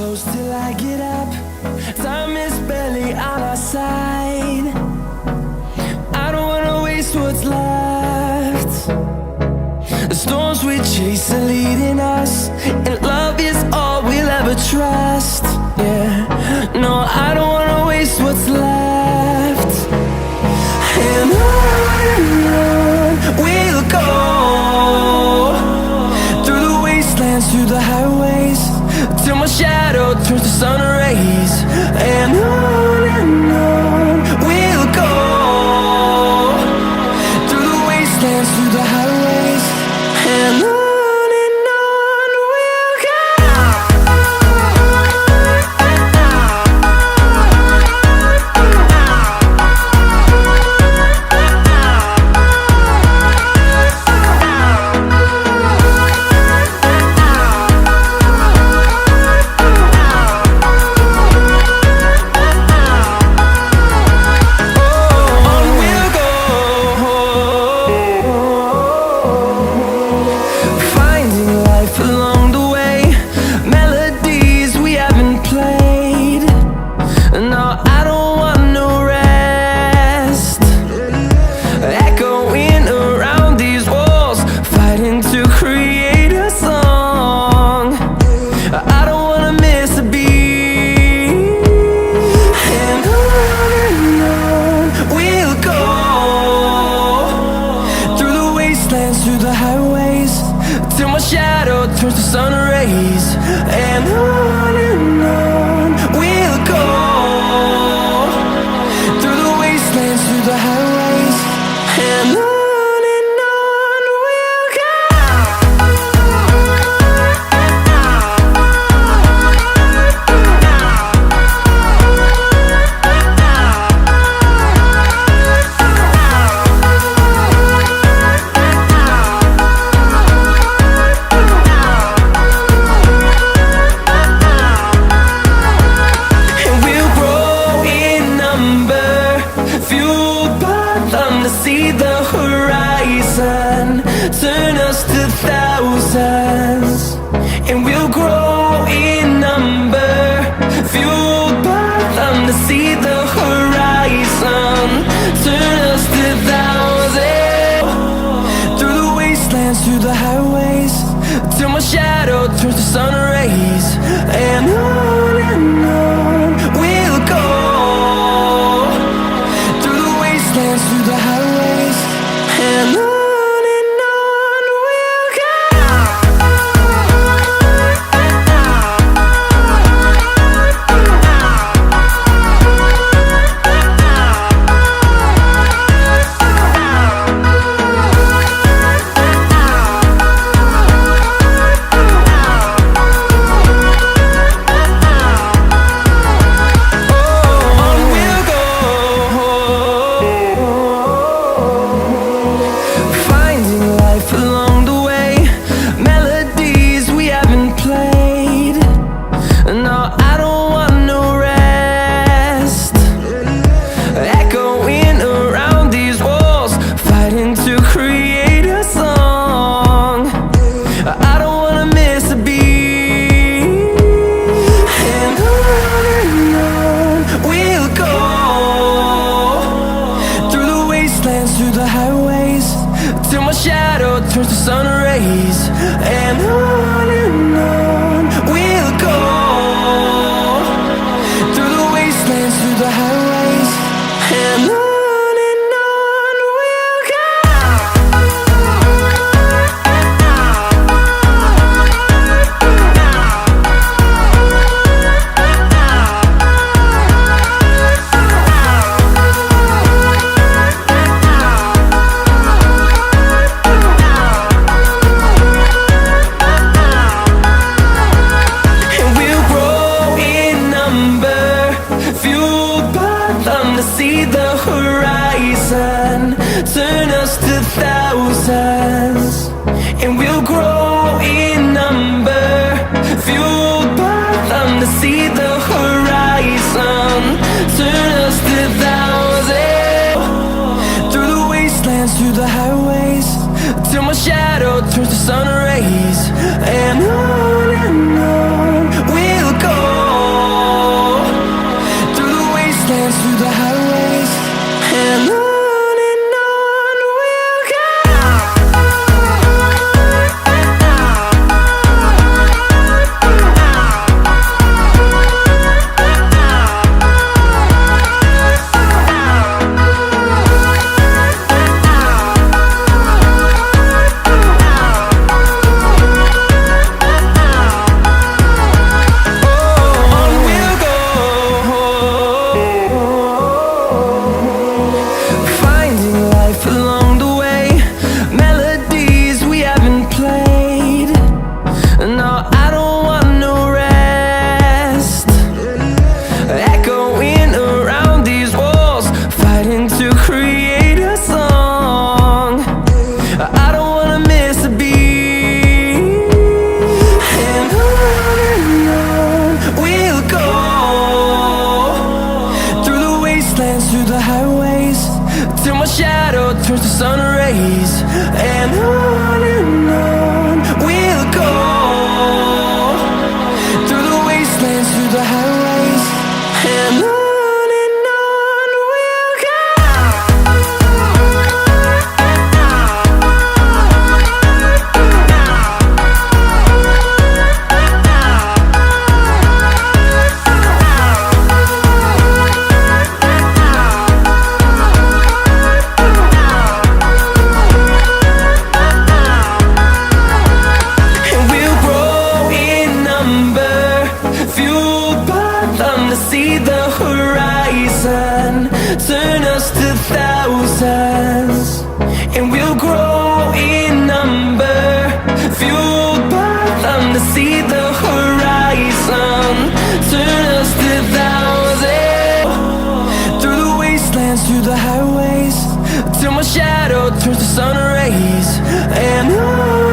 close till I get up. Time is barely on our side. I don't wanna waste what's left. The storms we chase are leading us, and love is all we'll ever trust. Yeah, no, I don't wanna waste what's left. And on we'll go, through the wastelands, through the highways, till my shadow turns to sun rays. And on we'll go, through the wastelands, through the highways, and on we'll go. Through the highways, till my shadow turns to sun rays. And on we'll go, through the wastelands, through the highways, and on we'll go. See the horizon, turn us to thousands, and we'll grow in number, fueled by them. To see the horizon, turn us to thousands, through the wastelands, through the highways, till my shadow turns to sun rays. And on we'll go, through the wastelands, through the highways, and on we'll go. Through the highways, till my shadow turns to sun rays. And on we'll go, through the wastelands, through the highways, and on. See the horizon, turn us to thousands, and we'll grow in number, fueled by them. To see the horizon, turn us to thousands, through the wastelands, through the highways, till my shadow turns to sun rays. And on we'll go. wastelands, through the highways, and on we'll go. Through the highways, till my shadow turns to sun rays, and on we'll go. Through the wastelands, through the highways, and on we'll go. See the horizon turn us to thousands, and we'll grow in number, fueled by them to see the horizon turn us to thousands. Through the wastelands, through the highways, till my shadow turns to sun rays, and on